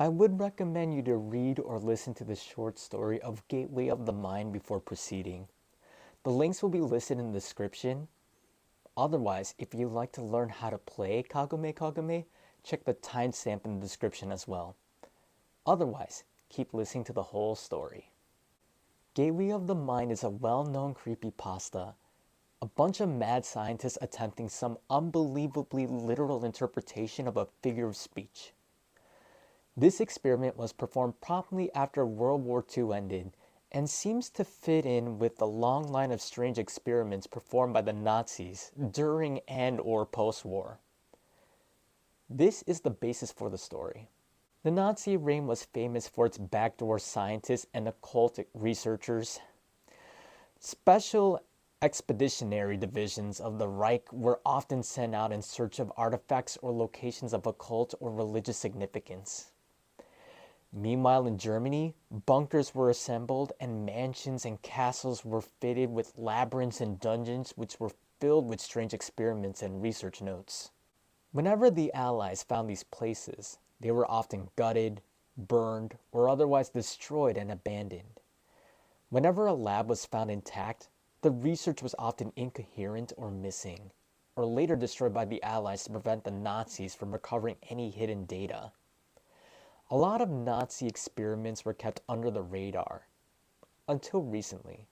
I would recommend you to read or listen to the short story of Gateway of the Mind before proceeding. The links will be listed in the description. Otherwise, if you'd like to learn how to play Kagome Kagome, check the timestamp in the description as well. Otherwise, keep listening to the whole story. Gateway of the Mind is a well-known creepypasta. A bunch of mad scientists attempting some unbelievably literal interpretation of a figure of speech. This experiment was performed promptly after World War II ended and seems to fit in with the long line of strange experiments performed by the Nazis during and/or post-war. This is the basis for the story. The Nazi reign was famous for its backdoor scientists and occult researchers. Special expeditionary divisions of the Reich were often sent out in search of artifacts or locations of occult or religious significance. Meanwhile, in Germany, bunkers were assembled and mansions and castles were fitted with labyrinths and dungeons which were filled with strange experiments and research notes. Whenever the Allies found these places, they were often gutted, burned, or otherwise destroyed and abandoned. Whenever a lab was found intact, the research was often incoherent or missing, or later destroyed by the Allies to prevent the Nazis from recovering any hidden data. A lot of Nazi experiments were kept under the radar, until recently.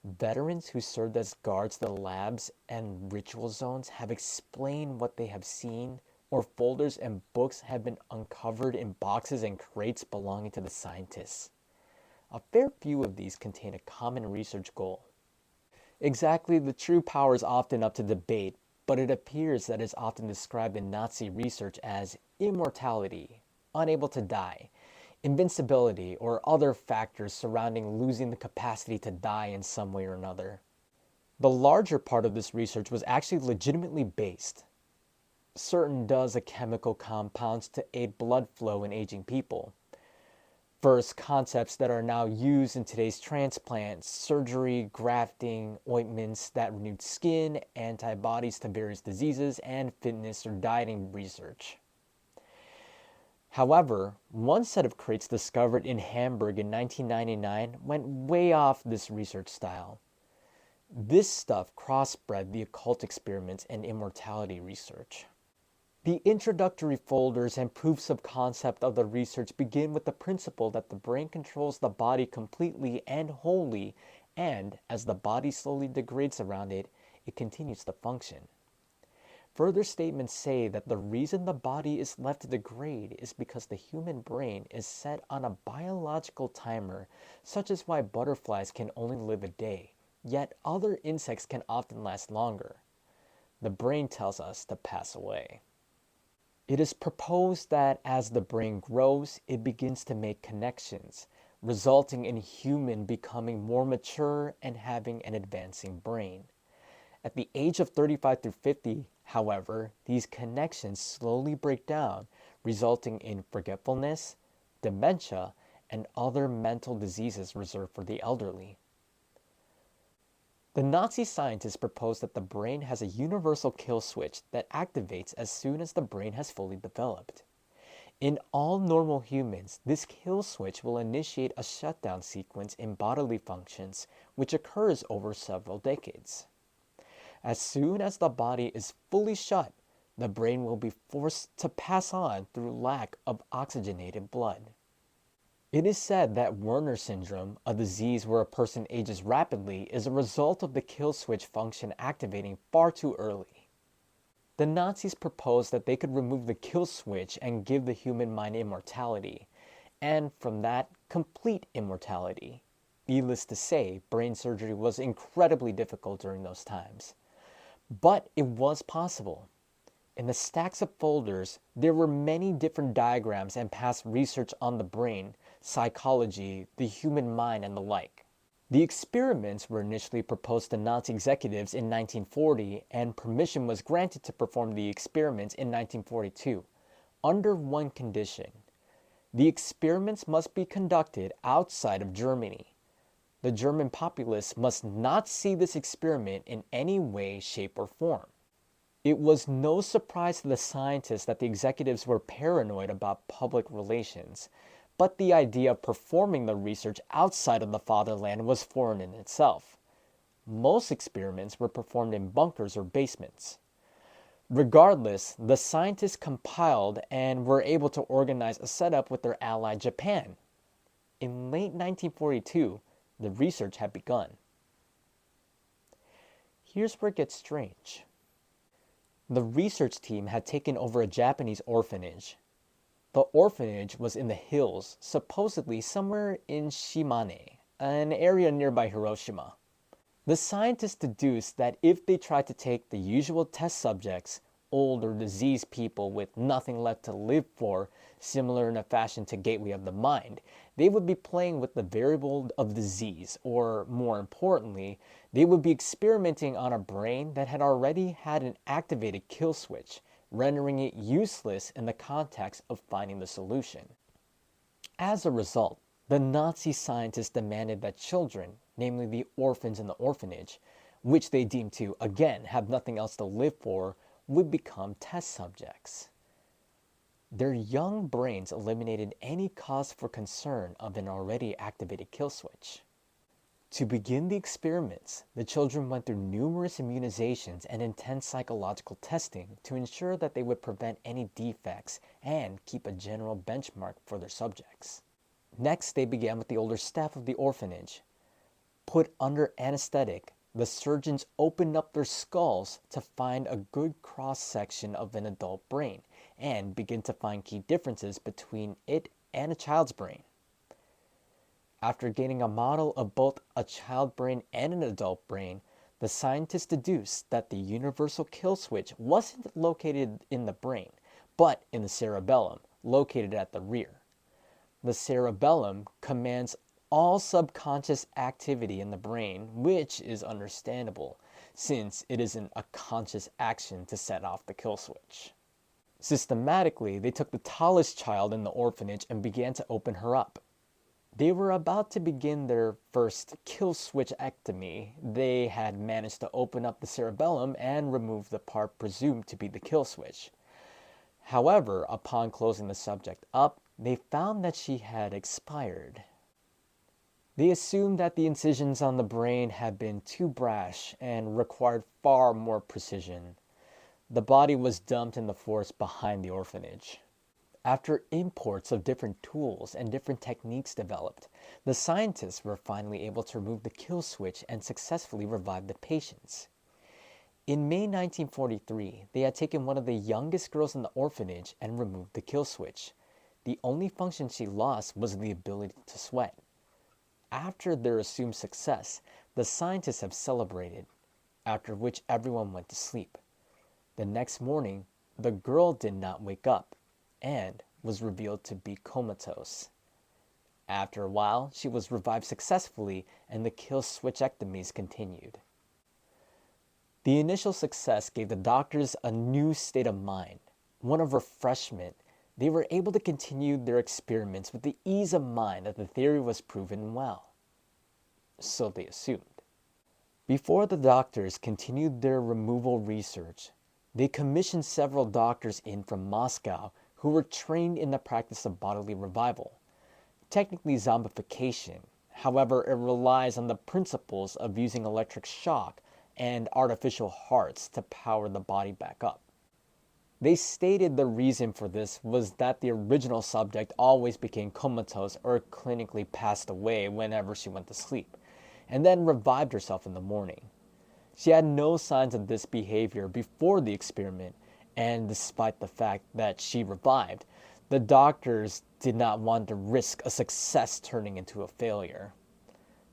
Veterans who served as guards to the labs and ritual zones have explained what they have seen, or folders and books have been uncovered in boxes and crates belonging to the scientists. A fair few of these contain a common research goal. Exactly, the true power is often up to debate, but it appears that it is often described in Nazi research as immortality, unable to die, invincibility, or other factors surrounding losing the capacity to die in some way or another. The larger part of this research was actually legitimately based. Certain does of chemical compounds to aid blood flow in aging people. First, concepts that are now used in today's transplants, surgery, grafting, ointments that renewed skin, antibodies to various diseases, and fitness or dieting research. However, one set of crates discovered in Hamburg in 1999 went way off this research style. This stuff crossbred the occult experiments and immortality research. The introductory folders and proofs of concept of the research begin with the principle that the brain controls the body completely and wholly, and as the body slowly degrades around it, it continues to function. Further statements say that the reason the body is left to degrade is because the human brain is set on a biological timer, such as why butterflies can only live a day, yet other insects can often last longer. The brain tells us to pass away. It is proposed that as the brain grows, it begins to make connections, resulting in human becoming more mature and having an advancing brain. At the age of 35 through 50, however, these connections slowly break down, resulting in forgetfulness, dementia, and other mental diseases reserved for the elderly. The Nazi scientists proposed that the brain has a universal kill switch that activates as soon as the brain has fully developed. In all normal humans, this kill switch will initiate a shutdown sequence in bodily functions, which occurs over several decades. As soon as the body is fully shut, the brain will be forced to pass on through lack of oxygenated blood. It is said that Werner syndrome, a disease where a person ages rapidly, is a result of the kill switch function activating far too early. The Nazis proposed that they could remove the kill switch and give the human mind immortality, and from that, complete immortality. Needless to say, brain surgery was incredibly difficult during those times. But it was possible. In the stacks of folders, there were many different diagrams and past research on the brain, psychology, the human mind, and the like. The experiments were initially proposed to Nazi executives in 1940, and permission was granted to perform the experiments in 1942, under one condition. The experiments must be conducted outside of Germany. The German populace must not see this experiment in any way, shape, or form. It was no surprise to the scientists that the executives were paranoid about public relations, but the idea of performing the research outside of the fatherland was foreign in itself. Most experiments were performed in bunkers or basements. Regardless, the scientists compiled and were able to organize a setup with their ally Japan. In late 1942, the research had begun. Here's where it gets strange. The research team had taken over a Japanese orphanage. The orphanage was in the hills, supposedly somewhere in Shimane, an area nearby Hiroshima. The scientists deduced that if they tried to take the usual test subjects, old or diseased people with nothing left to live for, similar in a fashion to Gateway of the Mind, they would be playing with the variable of disease, or more importantly, they would be experimenting on a brain that had already had an activated kill switch, rendering it useless in the context of finding the solution. As a result, the Nazi scientists demanded that children, namely the orphans in the orphanage, which they deemed to, again, have nothing else to live for, would become test subjects. Their young brains eliminated any cause for concern of an already activated kill switch. To begin the experiments, the children went through numerous immunizations and intense psychological testing to ensure that they would prevent any defects and keep a general benchmark for their subjects. Next, they began with the older staff of the orphanage. Put under anesthetic, the surgeons opened up their skulls to find a good cross-section of an adult brain and begin to find key differences between it and a child's brain. After gaining a model of both a child brain and an adult brain, the scientists deduced that the universal kill switch wasn't located in the brain, but in the cerebellum, located at the rear. The cerebellum commands all subconscious activity in the brain, which is understandable, since it isn't a conscious action to set off the kill switch. Systematically, they took the tallest child in the orphanage and began to open her up. They were about to begin their first kill switch-ectomy. They had managed to open up the cerebellum and remove the part presumed to be the kill switch. However, upon closing the subject up, they found that she had expired. They assumed that the incisions on the brain had been too brash and required far more precision. The body was dumped in the forest behind the orphanage. After imports of different tools and different techniques developed, the scientists were finally able to remove the kill switch and successfully revive the patients. In May 1943, they had taken one of the youngest girls in the orphanage and removed the kill switch. The only function she lost was the ability to sweat. After their assumed success, the scientists have celebrated, after which everyone went to sleep. The next morning, the girl did not wake up and was revealed to be comatose. After a while, she was revived successfully and the kill switchectomies continued. The initial success gave the doctors a new state of mind, one of refreshment. They were able to continue their experiments with the ease of mind that the theory was proven well. So they assumed. Before the doctors continued their removal research, they commissioned several doctors in from Moscow who were trained in the practice of bodily revival, technically zombification. However, it relies on the principles of using electric shock and artificial hearts to power the body back up. They stated the reason for this was that the original subject always became comatose or clinically passed away whenever she went to sleep, and then revived herself in the morning. She had no signs of this behavior before the experiment, and despite the fact that she revived, the doctors did not want to risk a success turning into a failure.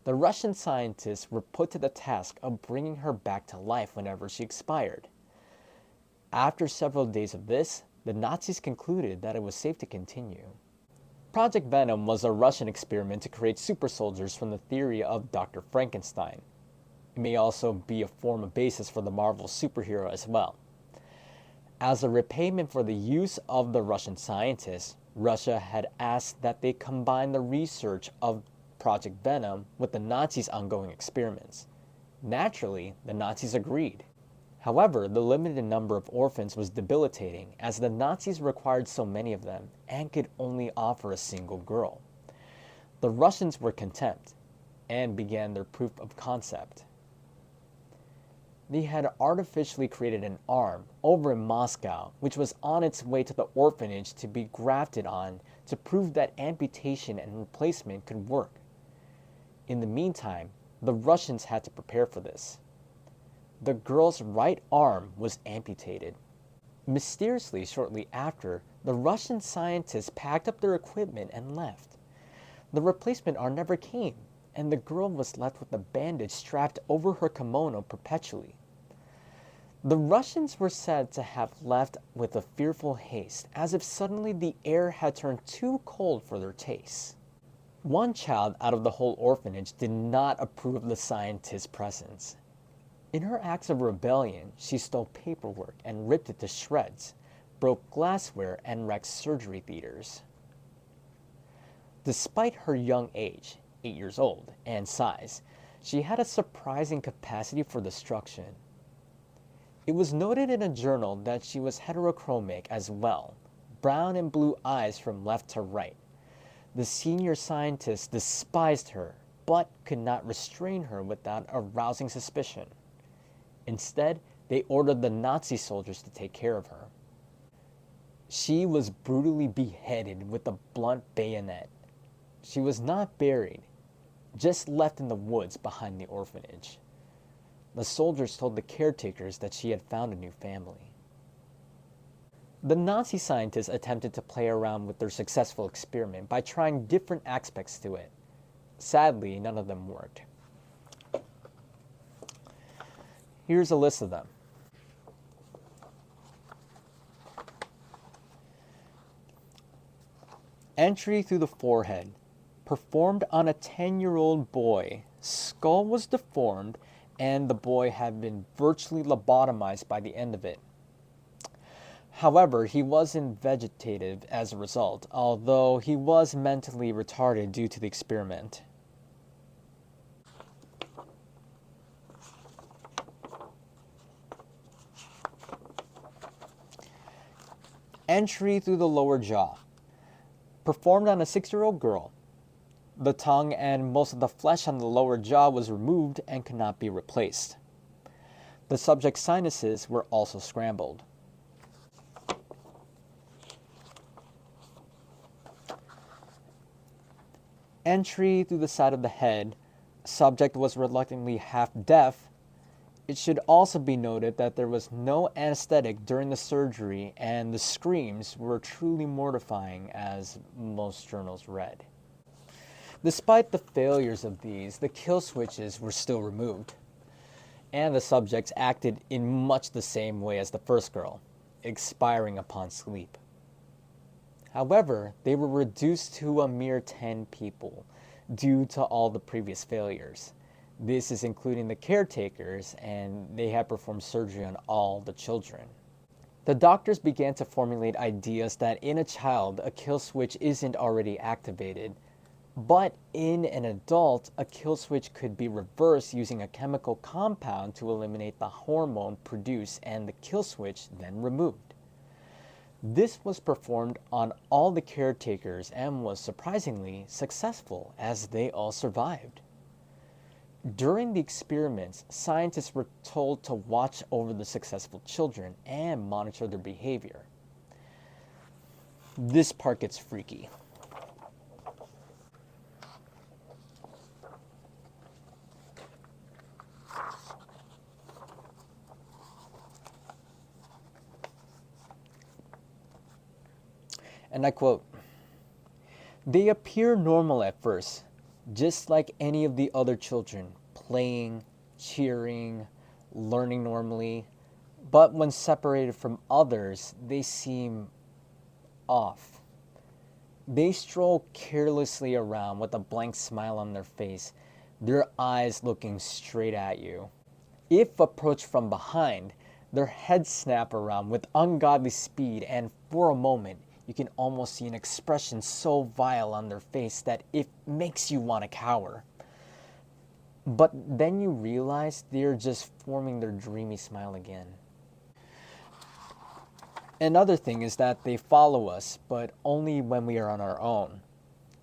The Russian scientists were put to the task of bringing her back to life whenever she expired. After several days of this, the Nazis concluded that it was safe to continue. Project Venom was a Russian experiment to create super soldiers from the theory of Dr. Frankenstein. It may also be a form of basis for the Marvel superhero as well. As a repayment for the use of the Russian scientists, Russia had asked that they combine the research of Project Venom with the Nazis' ongoing experiments. Naturally, the Nazis agreed. However, the limited number of orphans was debilitating as the Nazis required so many of them and could only offer a single girl. The Russians were content and began their proof of concept. They had artificially created an arm over in Moscow, which was on its way to the orphanage to be grafted on to prove that amputation and replacement could work. In the meantime, the Russians had to prepare for this. The girl's right arm was amputated. Mysteriously, shortly after, the Russian scientists packed up their equipment and left. The replacement arm never came, and the girl was left with a bandage strapped over her kimono perpetually. The Russians were said to have left with a fearful haste, as if suddenly the air had turned too cold for their tastes. One child out of the whole orphanage did not approve of the scientists' presence. In her acts of rebellion, she stole paperwork and ripped it to shreds, broke glassware, and wrecked surgery theaters. Despite her young age, 8 years old, and size, she had a surprising capacity for destruction. It was noted in a journal that she was heterochromic as well, brown and blue eyes from left to right. The senior scientists despised her, but could not restrain her without arousing suspicion. Instead, they ordered the Nazi soldiers to take care of her. She was brutally beheaded with a blunt bayonet. She was not buried, just left in the woods behind the orphanage. The soldiers told the caretakers that she had found a new family. The Nazi scientists attempted to play around with their successful experiment by trying different aspects to it. Sadly, none of them worked. Here's a list of them. Entry through the forehead. Performed on a 10-year-old boy. Skull was deformed and the boy had been virtually lobotomized by the end of it. However, he wasn't vegetative as a result, although he was mentally retarded due to the experiment. Entry through the lower jaw. Performed on a 6-year-old girl. The tongue and most of the flesh on the lower jaw was removed and could not be replaced. The subject's sinuses were also scrambled. Entry through the side of the head. Subject was reluctantly half deaf. It should also be noted that there was no anesthetic during the surgery and the screams were truly mortifying, as most journals read. Despite the failures of these, the kill switches were still removed, and the subjects acted in much the same way as the first girl, expiring upon sleep. However, they were reduced to a mere 10 people due to all the previous failures. This is including the caretakers, and they had performed surgery on all the children. The doctors began to formulate ideas that in a child, a kill switch isn't already activated, but in an adult, a kill switch could be reversed using a chemical compound to eliminate the hormone produced and the kill switch then removed. This was performed on all the caretakers and was surprisingly successful as they all survived. During the experiments, scientists were told to watch over the successful children and monitor their behavior. This part gets freaky. And I quote, "They appear normal at first, just like any of the other children, playing, cheering, learning normally. But when separated from others, they seem off. They stroll carelessly around with a blank smile on their face, their eyes looking straight at you. If approached from behind, their heads snap around with ungodly speed, and for a moment, you can almost see an expression so vile on their face that it makes you want to cower. But then you realize they're just forming their dreamy smile again. Another thing is that they follow us, but only when we are on our own.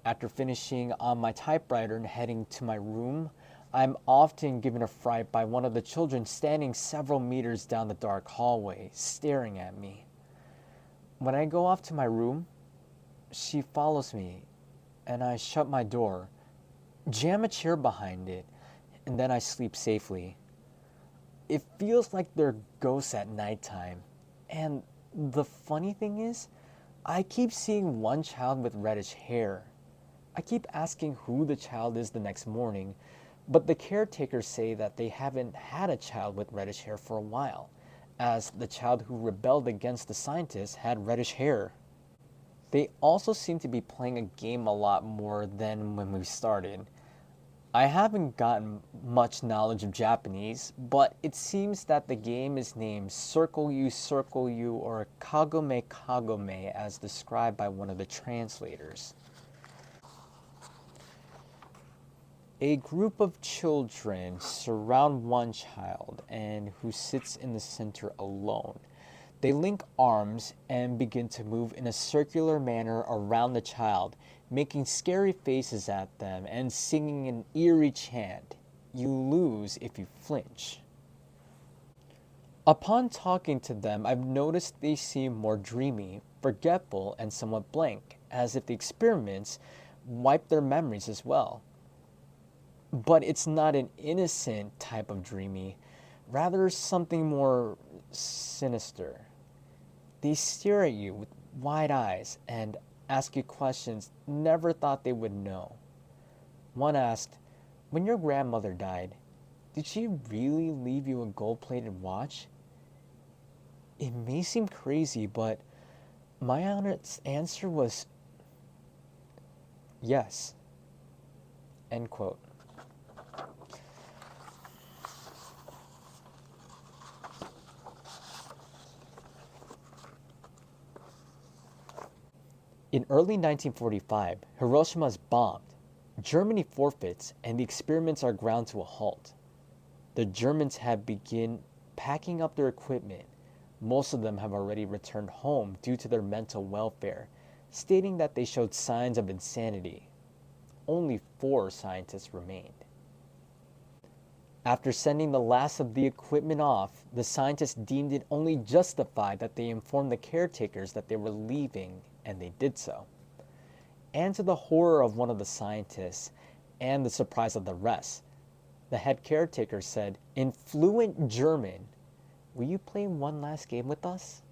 After finishing on my typewriter and heading to my room, I'm often given a fright by one of the children standing several meters down the dark hallway, staring at me. When I go off to my room, she follows me, and I shut my door, jam a chair behind it, and then I sleep safely. It feels like they're ghosts at nighttime. And the funny thing is, I keep seeing one child with reddish hair. I keep asking who the child is the next morning, but the caretakers say that they haven't had a child with reddish hair for a while, as the child who rebelled against the scientists had reddish hair. They also seem to be playing a game a lot more than when we started. I haven't gotten much knowledge of Japanese, but it seems that the game is named Circle You, or Kagome Kagome as described by one of the translators. A group of children surround one child and who sits in the center alone. They link arms and begin to move in a circular manner around the child, making scary faces at them and singing an eerie chant. You lose if you flinch. Upon talking to them, I've noticed they seem more dreamy, forgetful, and somewhat blank, as if the experiments wipe their memories as well. But it's not an innocent type of dreamy, rather something more sinister. They stare at you with wide eyes and ask you questions never thought they would know. One asked, "When your grandmother died, did she really leave you a gold-plated watch?" It may seem crazy, but my honest answer was yes. End quote. In early 1945, Hiroshima is bombed. Germany forfeits and the experiments are ground to a halt. The Germans have begun packing up their equipment. Most of them have already returned home due to their mental welfare, stating that they showed signs of insanity. Only 4 scientists remained. After sending the last of the equipment off, the scientists deemed it only justified that they inform the caretakers that they were leaving, and they did so. And to the horror of one of the scientists and the surprise of the rest, the head caretaker said, in fluent German, "Will you play one last game with us?"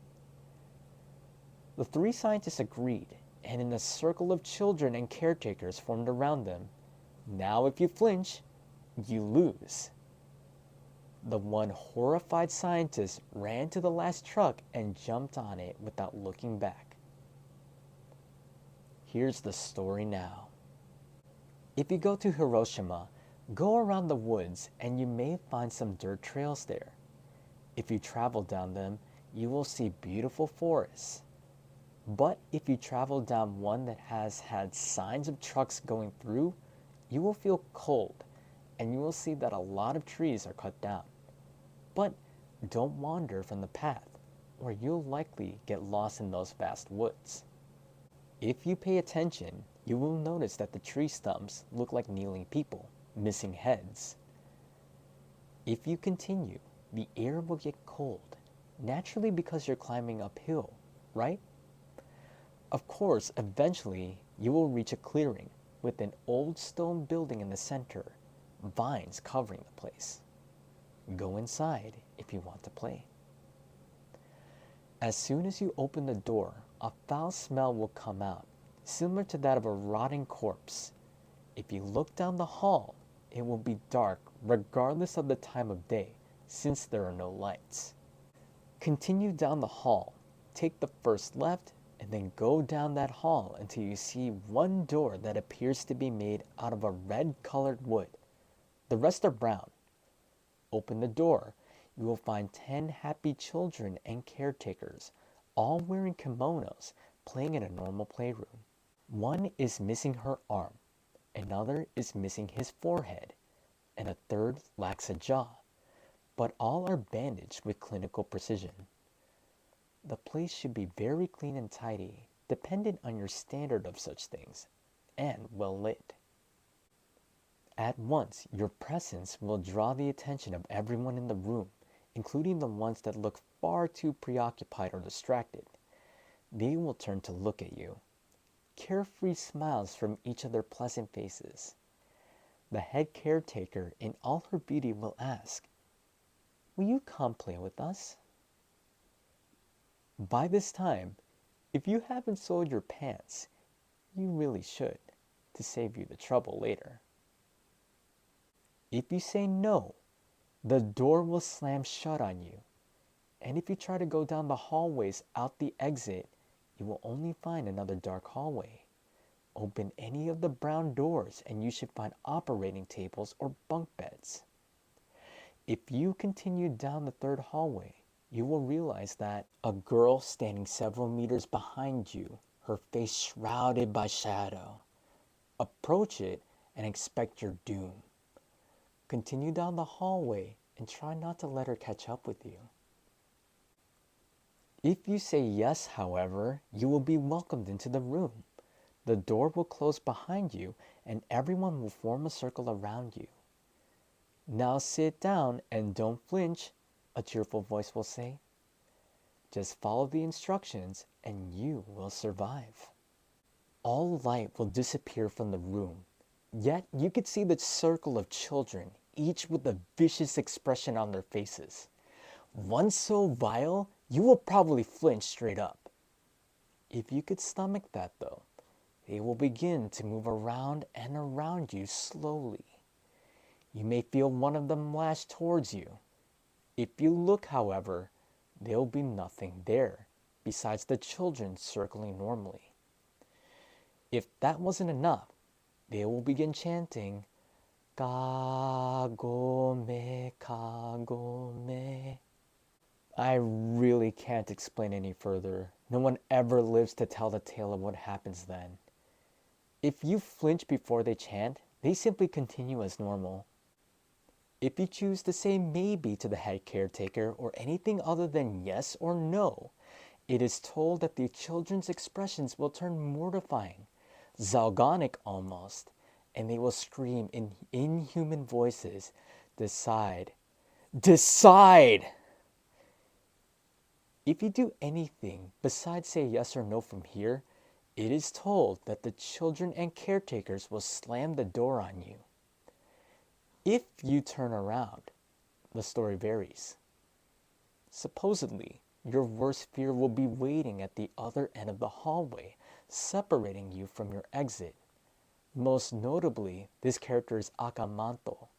The 3 scientists agreed, and in a circle of children and caretakers formed around them. Now if you flinch, you lose. The one horrified scientist ran to the last truck and jumped on it without looking back. Here's the story now. If you go to Hiroshima, go around the woods and you may find some dirt trails there. If you travel down them, you will see beautiful forests. But if you travel down one that has had signs of trucks going through, you will feel cold and you will see that a lot of trees are cut down. But don't wander from the path, or you'll likely get lost in those vast woods. If you pay attention, you will notice that the tree stumps look like kneeling people, missing heads. If you continue, the air will get cold, naturally because you're climbing uphill, right? Of course, eventually, you will reach a clearing with an old stone building in the center, vines covering the place. Go inside if you want to play. As soon as you open the door, a foul smell will come out, similar to that of a rotting corpse. If you look down the hall, it will be dark regardless of the time of day, since there are no lights. Continue down the hall, take the first left, and then go down that hall until you see one door that appears to be made out of a red-colored wood. The rest are brown. Open the door. You will find 10 happy children and caretakers, all wearing kimonos, playing in a normal playroom. One is missing her arm. Another is missing his forehead. and a third lacks a jaw, but all are bandaged with clinical precision. The place should be very clean and tidy, dependent on your standard of such things, and well lit. At once, your presence will draw the attention of everyone in the room, including the ones that look far too preoccupied or distracted. They will turn to look at you. Carefree smiles from each of their pleasant faces. The head caretaker, in all her beauty, will ask, "Will you come play with us?" By this time, if you haven't soiled your pants, you really should, to save you the trouble later. If you say no, the door will slam shut on you. And if you try to go down the hallways out the exit, you will only find another dark hallway. Open any of the brown doors and you should find operating tables or bunk beds. If you continue down the third hallway, you will realize that a girl standing several meters behind you, her face shrouded by shadow. Approach it and expect your doom. Continue down the hallway and try not to let her catch up with you. If you say yes, however, you will be welcomed into the room. The door will close behind you and everyone will form a circle around you. "Now sit down and don't flinch," a cheerful voice will say. Just follow the instructions and you will survive. All light will disappear from the room, yet you could see the circle of children, each with a vicious expression on their faces. One so vile, you will probably flinch straight up. If you could stomach that though, they will begin to move around and around you slowly. You may feel one of them lash towards you. If you look, however, there will be nothing there besides the children circling normally. If that wasn't enough, they will begin chanting, "Kagome, Kagome." I really can't explain any further. No one ever lives to tell the tale of what happens then. If you flinch before they chant, they simply continue as normal. If you choose to say maybe to the head caretaker or anything other than yes or no, it is told that the children's expressions will turn mortifying, zalgonic almost, and they will scream in inhuman voices, "Decide! Decide!" If you do anything besides say yes or no from here, it is told that the children and caretakers will slam the door on you. If you turn around, the story varies. Supposedly, your worst fear will be waiting at the other end of the hallway, separating you from your exit. Most notably, this character is Akamanto,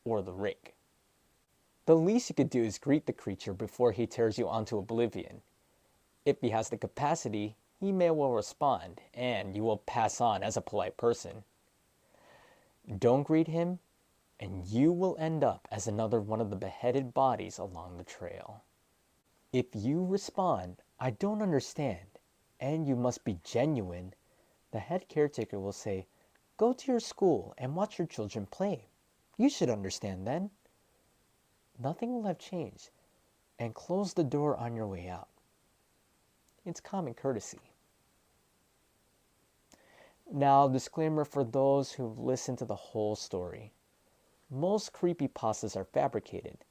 or the Rake. The least you could do is greet the creature before he tears you onto oblivion. If he has the capacity, he may well respond, and you will pass on as a polite person. Don't greet him, and you will end up as another one of the beheaded bodies along the trail. If you respond, "I don't understand," and you must be genuine, the head caretaker will say, "Go to your school and watch your children play. You should understand then." Nothing will have changed, and close the door on your way out. It's common courtesy. Now, disclaimer for those who've listened to the whole story. Most creepypastas are fabricated.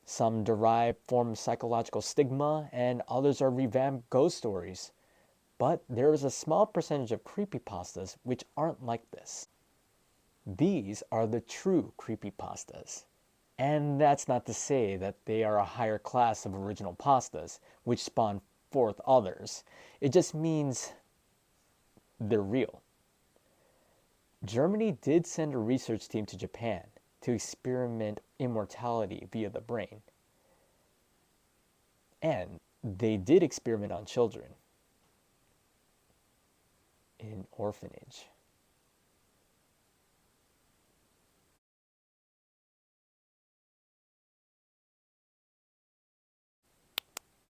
Some derive from psychological stigma, and others are revamped ghost stories. But there is a small percentage of creepypastas which aren't like this. These are the true creepypastas. And that's not to say that they are a higher class of original pastas, which spawn forth others. It just means they're real. Germany did send a research team to Japan to experiment immortality via the brain. And they did experiment on children in orphanage.